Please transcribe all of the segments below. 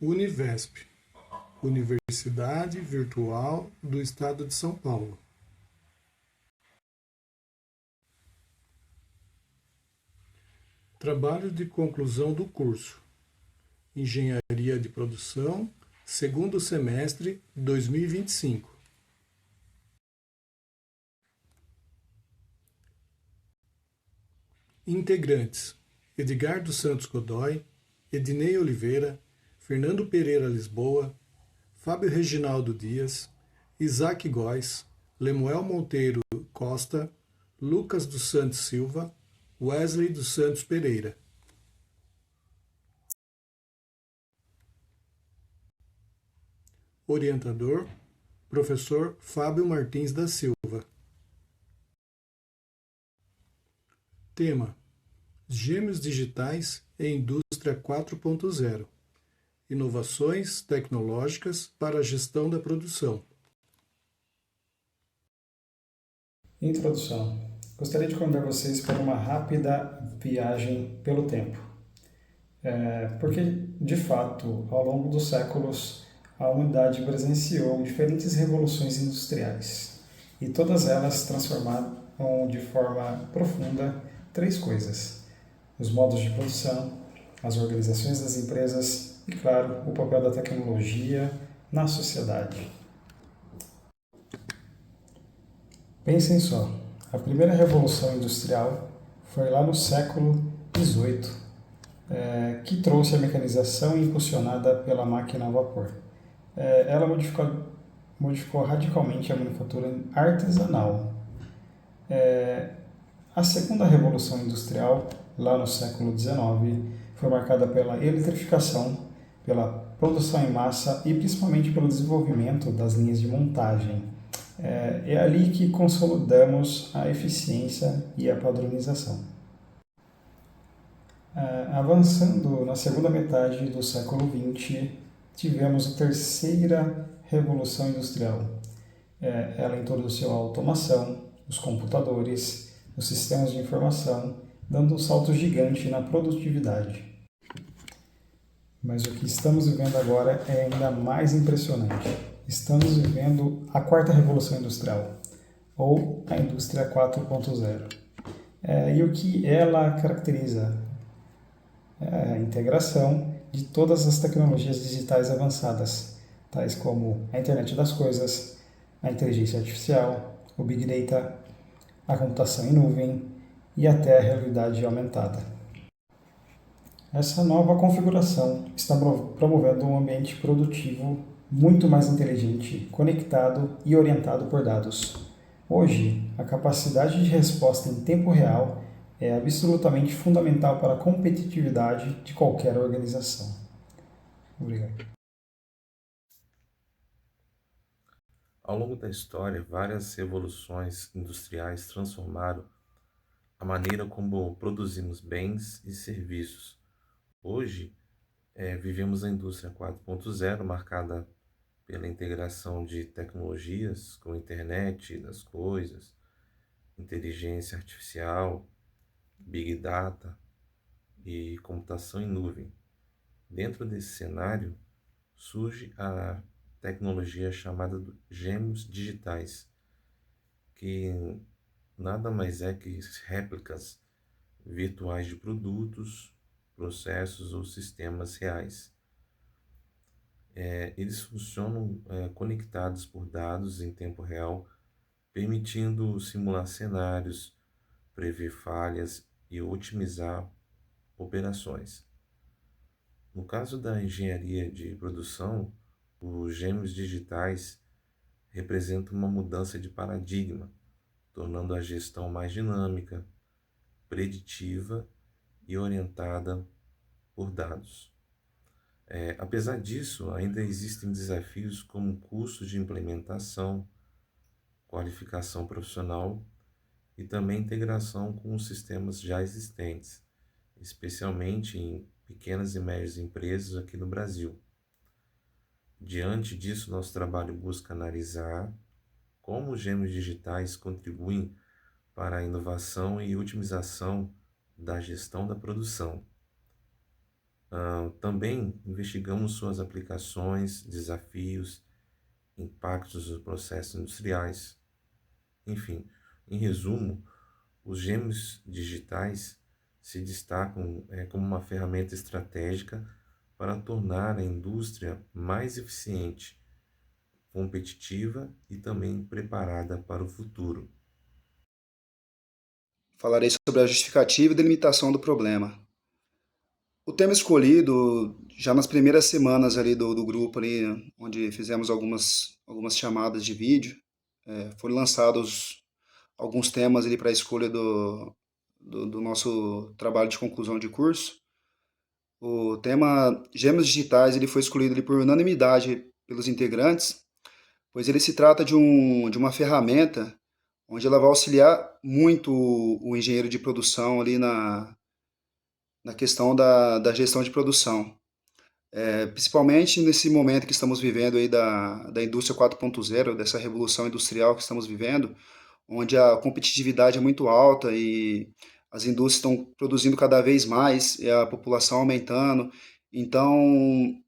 Univesp, Universidade Virtual do Estado de São Paulo. Trabalho de conclusão do curso: Engenharia de Produção, segundo semestre 2025. Integrantes: Edgar dos Santos Godoy, Ednei Oliveira, Fernando Pereira Lisboa, Fábio Reginaldo Dias, Isaac Góes, Lemuel Monteiro Costa, Lucas dos Santos Silva, Wesley dos Santos Pereira. Orientador: Professor Fábio Martins da Silva. Tema: Gêmeos digitais e indústria 4.0. Inovações tecnológicas para a gestão da produção. Introdução. Gostaria de convidar vocês para uma rápida viagem pelo tempo. Porque, de fato, ao longo dos séculos, a humanidade presenciou diferentes revoluções industriais. E todas elas transformaram de forma profunda três coisas: os modos de produção, as organizações das empresas e, claro, o papel da tecnologia na sociedade. Pensem só, a primeira revolução industrial foi lá no século XVIII, que trouxe a mecanização impulsionada pela máquina a vapor. Ela modificou radicalmente a manufatura artesanal. A segunda revolução industrial, lá no século XIX, foi marcada pela eletrificação, pela produção em massa e principalmente pelo desenvolvimento das linhas de montagem. É ali que consolidamos a eficiência e a padronização. Avançando na segunda metade do século XX, tivemos a terceira revolução industrial. Ela introduziu a automação, os computadores, os sistemas de informação, dando um salto gigante na produtividade. Mas o que estamos vivendo agora é ainda mais impressionante. Estamos vivendo a quarta revolução industrial, ou a indústria 4.0. E o que ela caracteriza? A integração de todas as tecnologias digitais avançadas, tais como a internet das coisas, a inteligência artificial, o Big Data, a computação em nuvem e até a realidade aumentada. Essa nova configuração está promovendo um ambiente produtivo muito mais inteligente, conectado e orientado por dados. Hoje, a capacidade de resposta em tempo real é absolutamente fundamental para a competitividade de qualquer organização. Obrigado. Ao longo da história, várias revoluções industriais transformaram a maneira como produzimos bens e serviços. Hoje, vivemos a indústria 4.0, marcada pela integração de tecnologias como internet das coisas, inteligência artificial, big data e computação em nuvem. Dentro desse cenário, surge a tecnologia chamada de gêmeos digitais, que nada mais é que réplicas virtuais de produtos, processos ou sistemas reais. Eles funcionam conectados por dados em tempo real, permitindo simular cenários, prever falhas e otimizar operações. No caso da engenharia de produção, os gêmeos digitais representam uma mudança de paradigma, tornando a gestão mais dinâmica, preditiva e orientada por dados. Apesar disso, ainda existem desafios como custo de implementação, qualificação profissional e também integração com os sistemas já existentes, especialmente em pequenas e médias empresas aqui no Brasil. Diante disso, nosso trabalho busca analisar como os gêmeos digitais contribuem para a inovação e otimização da gestão da produção. Também investigamos suas aplicações, desafios, impactos dos processos industriais. Enfim, em resumo, os gêmeos digitais se destacam como uma ferramenta estratégica para tornar a indústria mais eficiente, competitiva e também preparada para o futuro. Falarei sobre a justificativa e delimitação do problema. O tema escolhido, já nas primeiras semanas ali do grupo, ali, onde fizemos algumas chamadas de vídeo, foram lançados alguns temas ali para a escolha do nosso trabalho de conclusão de curso. O tema Gêmeos Digitais ele foi escolhido ali por unanimidade pelos integrantes, pois ele se trata de uma ferramenta onde ela vai auxiliar muito o engenheiro de produção ali na questão da gestão de produção. Principalmente nesse momento que estamos vivendo aí da indústria 4.0, dessa revolução industrial que estamos vivendo, onde a competitividade é muito alta e as indústrias estão produzindo cada vez mais e a população aumentando. Então,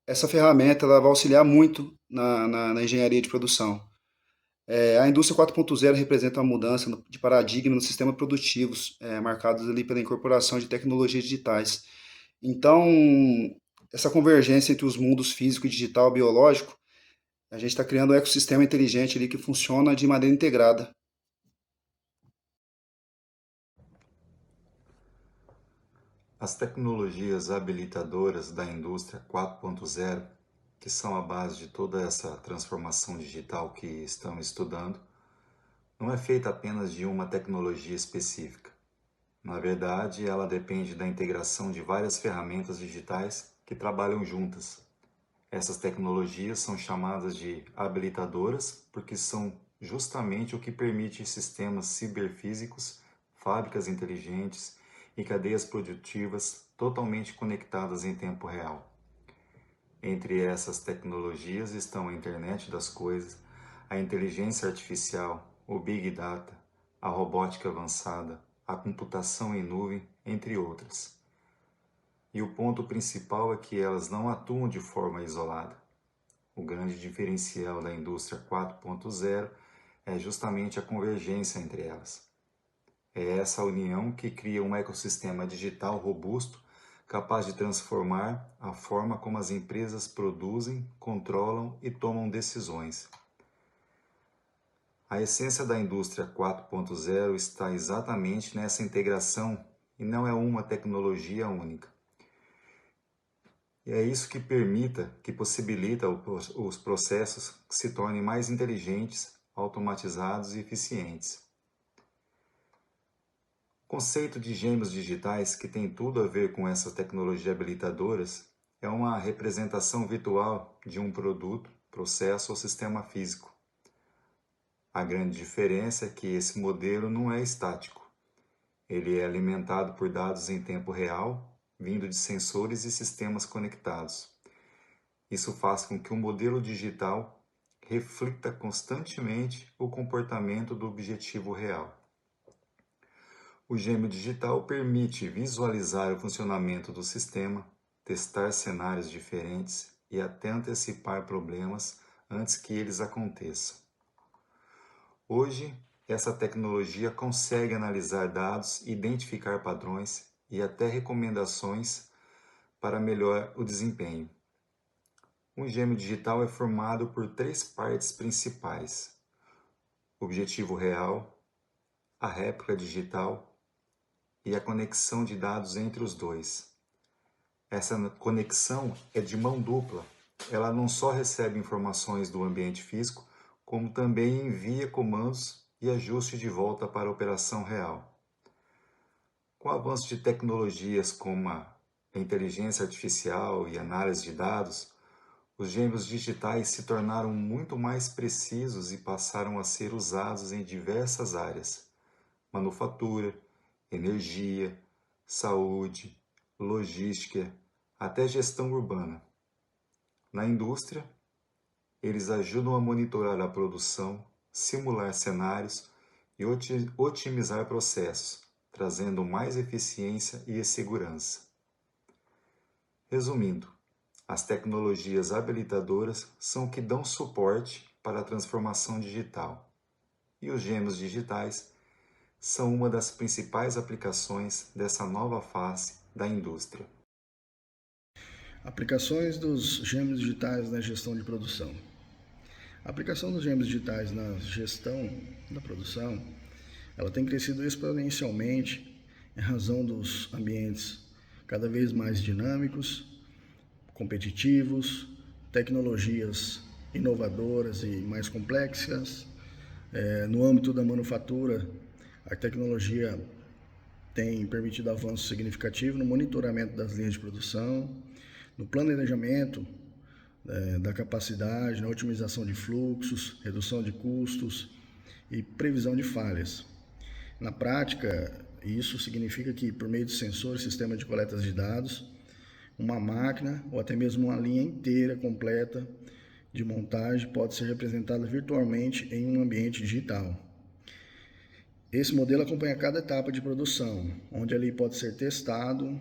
essa ferramenta ela vai auxiliar muito na engenharia de produção. A indústria 4.0 representa uma mudança de paradigma nos sistemas produtivos, marcados ali pela incorporação de tecnologias digitais. Então, essa convergência entre os mundos físico, digital e biológico, a gente está criando um ecossistema inteligente ali que funciona de maneira integrada. As tecnologias habilitadoras da indústria 4.0, que são a base de toda essa transformação digital que estamos estudando, não é feita apenas de uma tecnologia específica. Na verdade, ela depende da integração de várias ferramentas digitais que trabalham juntas. Essas tecnologias são chamadas de habilitadoras porque são justamente o que permite sistemas ciberfísicos, fábricas inteligentes e cadeias produtivas totalmente conectadas em tempo real. Entre essas tecnologias estão a internet das coisas, a inteligência artificial, o Big Data, a robótica avançada, a computação em nuvem, entre outras. E o ponto principal é que elas não atuam de forma isolada. O grande diferencial da indústria 4.0 é justamente a convergência entre elas. É essa união que cria um ecossistema digital robusto, capaz de transformar a forma como as empresas produzem, controlam e tomam decisões. A essência da indústria 4.0 está exatamente nessa integração e não é uma tecnologia única. E é isso que possibilita os processos que se tornem mais inteligentes, automatizados e eficientes. O conceito de gêmeos digitais, que tem tudo a ver com essas tecnologias habilitadoras, é uma representação virtual de um produto, processo ou sistema físico. A grande diferença é que esse modelo não é estático. Ele é alimentado por dados em tempo real, vindo de sensores e sistemas conectados. Isso faz com que o modelo digital reflita constantemente o comportamento do objetivo real. O gêmeo digital permite visualizar o funcionamento do sistema, testar cenários diferentes e até antecipar problemas antes que eles aconteçam. Hoje, essa tecnologia consegue analisar dados, identificar padrões e até recomendações para melhorar o desempenho. Um gêmeo digital é formado por 3 partes principais: o objetivo real, a réplica digital e a conexão de dados entre os dois. Essa conexão é de mão dupla. Ela não só recebe informações do ambiente físico, como também envia comandos e ajuste de volta para a operação real. Com o avanço de tecnologias como a inteligência artificial e análise de dados, os gêmeos digitais se tornaram muito mais precisos e passaram a ser usados em diversas áreas: manufatura, energia, saúde, logística, até gestão urbana. Na indústria, eles ajudam a monitorar a produção, simular cenários e otimizar processos, trazendo mais eficiência e segurança. Resumindo, as tecnologias habilitadoras são o que dão suporte para a transformação digital, e os gêmeos digitais são uma das principais aplicações dessa nova face da indústria. Aplicações dos gêmeos digitais na gestão de produção. A aplicação dos gêmeos digitais na gestão da produção, ela tem crescido exponencialmente em razão dos ambientes cada vez mais dinâmicos, competitivos, tecnologias inovadoras e mais complexas. No âmbito da manufatura, a tecnologia tem permitido avanço significativo no monitoramento das linhas de produção, no planejamento da capacidade, na otimização de fluxos, redução de custos e previsão de falhas. Na prática, isso significa que, por meio de sensores, sistemas de coletas de dados, uma máquina ou até mesmo uma linha inteira completa de montagem pode ser representada virtualmente em um ambiente digital. Esse modelo acompanha cada etapa de produção, onde ali pode ser testado,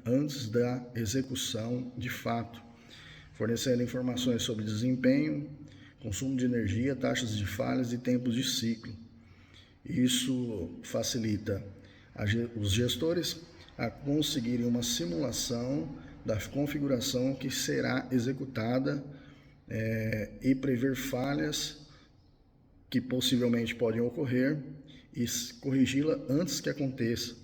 antes da execução de fato, fornecendo informações sobre desempenho, consumo de energia, taxas de falhas e tempos de ciclo. Isso facilita os gestores a conseguirem uma simulação da configuração que será executada e prever falhas que possivelmente podem ocorrer e corrigi-la antes que aconteça,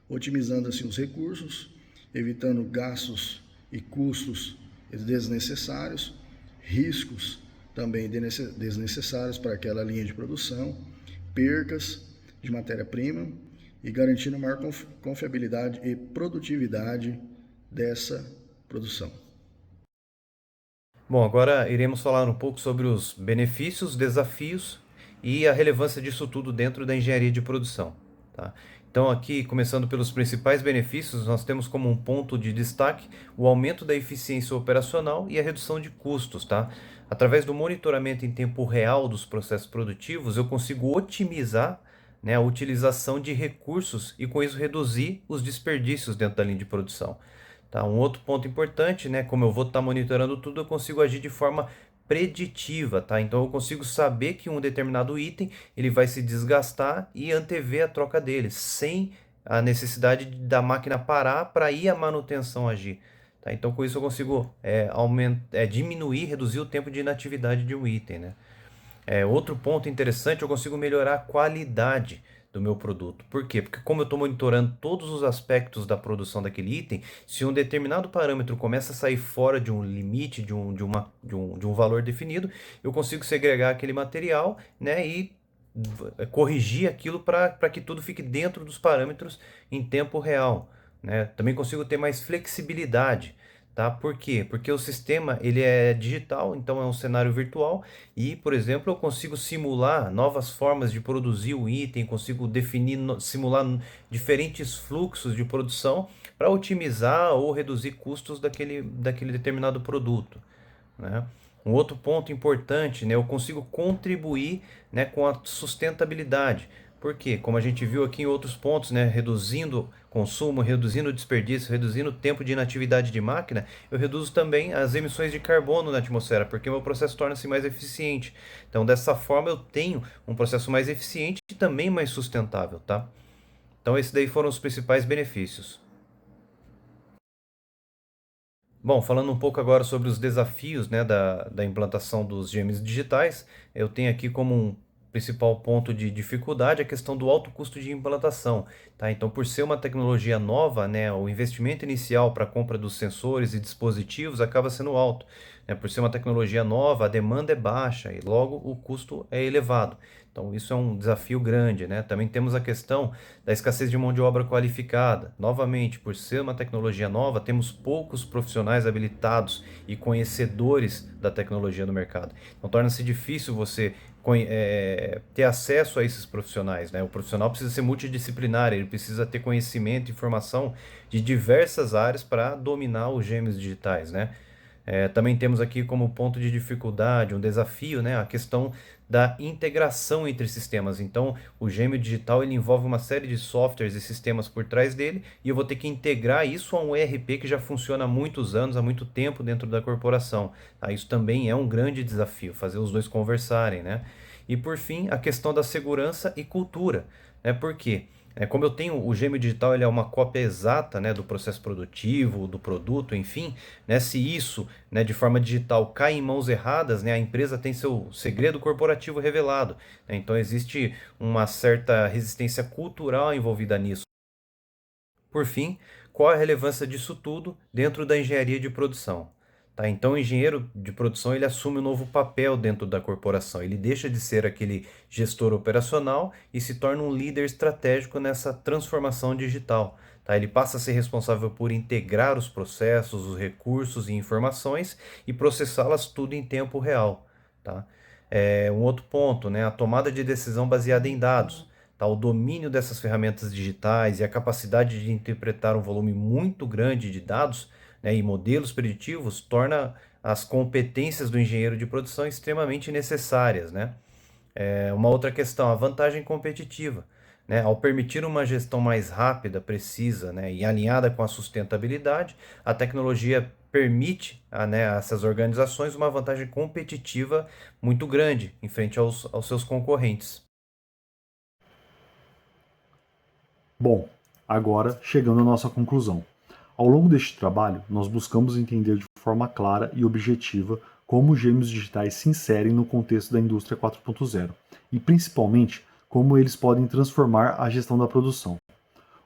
otimizando assim os recursos, evitando gastos e custos desnecessários, riscos também desnecessários para aquela linha de produção, percas de matéria-prima e garantindo maior confiabilidade e produtividade dessa produção. Bom, agora iremos falar um pouco sobre os benefícios, desafios e a relevância disso tudo dentro da engenharia de produção, tá? Então aqui, começando pelos principais benefícios, nós temos como um ponto de destaque o aumento da eficiência operacional e a redução de custos, tá? Através do monitoramento em tempo real dos processos produtivos, eu consigo otimizar, a utilização de recursos e com isso reduzir os desperdícios dentro da linha de produção. Tá? Um outro ponto importante, como eu vou estar monitorando tudo, eu consigo agir de forma preditiva, tá? Então eu consigo saber que um determinado item ele vai se desgastar e antever a troca dele, sem a necessidade da máquina parar para ir a manutenção agir. Tá? Então com isso eu consigo diminuir, reduzir o tempo de inatividade de um item. Outro ponto interessante, eu consigo melhorar a qualidade do meu produto. Por quê? Porque como eu estou monitorando todos os aspectos da produção daquele item, se um determinado parâmetro começa a sair fora de um limite, de um valor definido, eu consigo segregar aquele material, e corrigir aquilo para que tudo fique dentro dos parâmetros em tempo real. Também consigo ter mais flexibilidade. Tá? Por quê? Porque o sistema ele é digital, então é um cenário virtual e, por exemplo, eu consigo simular novas formas de produzir o item, consigo simular diferentes fluxos de produção para otimizar ou reduzir custos daquele determinado produto. Um outro ponto importante, eu consigo contribuir com a sustentabilidade. Por quê? Como a gente viu aqui em outros pontos, reduzindo consumo, reduzindo desperdício, reduzindo o tempo de inatividade de máquina, eu reduzo também as emissões de carbono na atmosfera, porque o meu processo torna-se mais eficiente. Então, dessa forma, eu tenho um processo mais eficiente e também mais sustentável, tá? Então, esses daí foram os principais benefícios. Bom, falando um pouco agora sobre os desafios, da implantação dos gêmeos digitais, eu tenho aqui como um principal ponto de dificuldade a questão do alto custo de implantação, tá? Então, por ser uma tecnologia nova, o investimento inicial para a compra dos sensores e dispositivos acaba sendo alto, Por ser uma tecnologia nova, a demanda é baixa e logo o custo é elevado. Então, isso é um desafio grande, Também temos a questão da escassez de mão de obra qualificada. Novamente, por ser uma tecnologia nova, temos poucos profissionais habilitados e conhecedores da tecnologia no mercado. Então, torna-se difícil você ter acesso a esses profissionais, O profissional precisa ser multidisciplinar, ele precisa ter conhecimento e informação de diversas áreas para dominar os gêmeos digitais, Também temos aqui como ponto de dificuldade, um desafio, a questão da integração entre sistemas. Então, o gêmeo digital ele envolve uma série de softwares e sistemas por trás dele, e eu vou ter que integrar isso a um ERP que já funciona há muitos anos, há muito tempo dentro da corporação. Tá? Isso também é um grande desafio, fazer os dois conversarem, né? E por fim, a questão da segurança e cultura, né? Por quê? Como eu tenho o gêmeo digital, ele é uma cópia exata, né, do processo produtivo, do produto, enfim, né, se isso, né, de forma digital cai em mãos erradas, né, a empresa tem seu segredo corporativo revelado, né, então existe uma certa resistência cultural envolvida nisso. Por fim, qual a relevância disso tudo dentro da engenharia de produção? Tá? Então, o engenheiro de produção ele assume um novo papel dentro da corporação. Ele deixa de ser aquele gestor operacional e se torna um líder estratégico nessa transformação digital. Tá? Ele passa a ser responsável por integrar os processos, os recursos e informações e processá-las tudo em tempo real. Tá? Um outro ponto, né? A tomada de decisão baseada em dados. Tá? O domínio dessas ferramentas digitais e a capacidade de interpretar um volume muito grande de dados, né, e modelos preditivos torna as competências do engenheiro de produção extremamente necessárias, né? Uma outra questão, a vantagem competitiva, né? Ao permitir uma gestão mais rápida, precisa, né, e alinhada com a sustentabilidade, a tecnologia permite a essas organizações uma vantagem competitiva muito grande em frente aos seus concorrentes. Bom, agora chegando à nossa conclusão. Ao longo deste trabalho, nós buscamos entender de forma clara e objetiva como os gêmeos digitais se inserem no contexto da indústria 4.0 e, principalmente, como eles podem transformar a gestão da produção.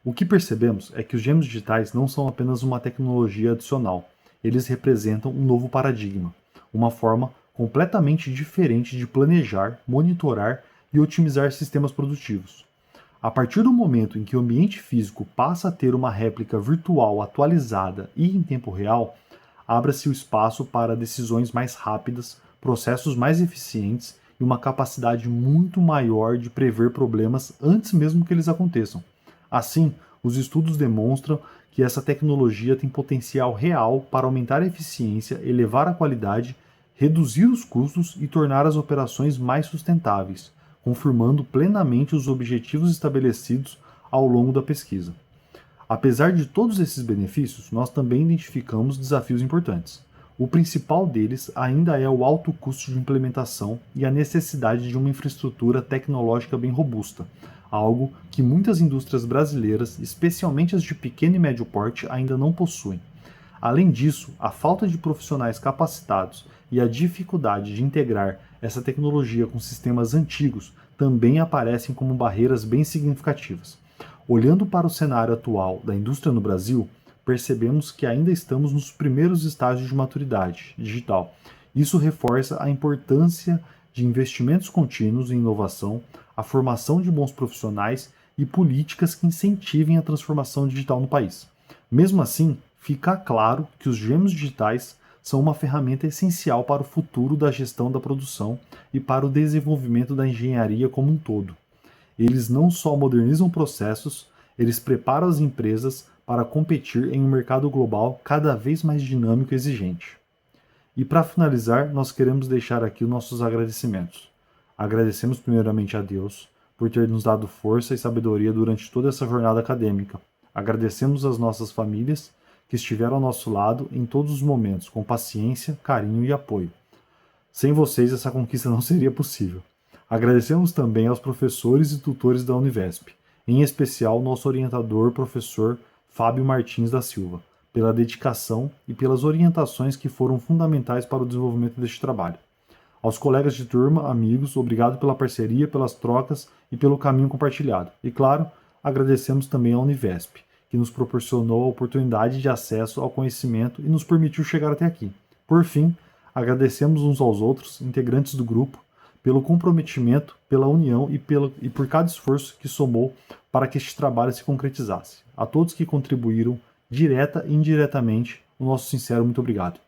O que percebemos é que os gêmeos digitais não são apenas uma tecnologia adicional, eles representam um novo paradigma, uma forma completamente diferente de planejar, monitorar e otimizar sistemas produtivos. A partir do momento em que o ambiente físico passa a ter uma réplica virtual atualizada e em tempo real, abre-se o espaço para decisões mais rápidas, processos mais eficientes e uma capacidade muito maior de prever problemas antes mesmo que eles aconteçam. Assim, os estudos demonstram que essa tecnologia tem potencial real para aumentar a eficiência, elevar a qualidade, reduzir os custos e tornar as operações mais sustentáveis, confirmando plenamente os objetivos estabelecidos ao longo da pesquisa. Apesar de todos esses benefícios, nós também identificamos desafios importantes. O principal deles ainda é o alto custo de implementação e a necessidade de uma infraestrutura tecnológica bem robusta, algo que muitas indústrias brasileiras, especialmente as de pequeno e médio porte, ainda não possuem. Além disso, a falta de profissionais capacitados e a dificuldade de integrar essa tecnologia com sistemas antigos também aparecem como barreiras bem significativas. Olhando para o cenário atual da indústria no Brasil, percebemos que ainda estamos nos primeiros estágios de maturidade digital. Isso reforça a importância de investimentos contínuos em inovação, a formação de bons profissionais e políticas que incentivem a transformação digital no país. Mesmo assim, fica claro que os gêmeos digitais são uma ferramenta essencial para o futuro da gestão da produção e para o desenvolvimento da engenharia como um todo. Eles não só modernizam processos, eles preparam as empresas para competir em um mercado global cada vez mais dinâmico e exigente. E para finalizar, nós queremos deixar aqui os nossos agradecimentos. Agradecemos primeiramente a Deus por ter nos dado força e sabedoria durante toda essa jornada acadêmica. Agradecemos às nossas famílias que estiveram ao nosso lado em todos os momentos, com paciência, carinho e apoio. Sem vocês, essa conquista não seria possível. Agradecemos também aos professores e tutores da Univesp, em especial nosso orientador, professor Fábio Martins da Silva, pela dedicação e pelas orientações que foram fundamentais para o desenvolvimento deste trabalho. Aos colegas de turma, amigos, obrigado pela parceria, pelas trocas e pelo caminho compartilhado. E claro, agradecemos também à Univesp, que nos proporcionou a oportunidade de acesso ao conhecimento e nos permitiu chegar até aqui. Por fim, agradecemos uns aos outros, integrantes do grupo, pelo comprometimento, pela união e por cada esforço que somou para que este trabalho se concretizasse. A todos que contribuíram, direta e indiretamente, o nosso sincero muito obrigado.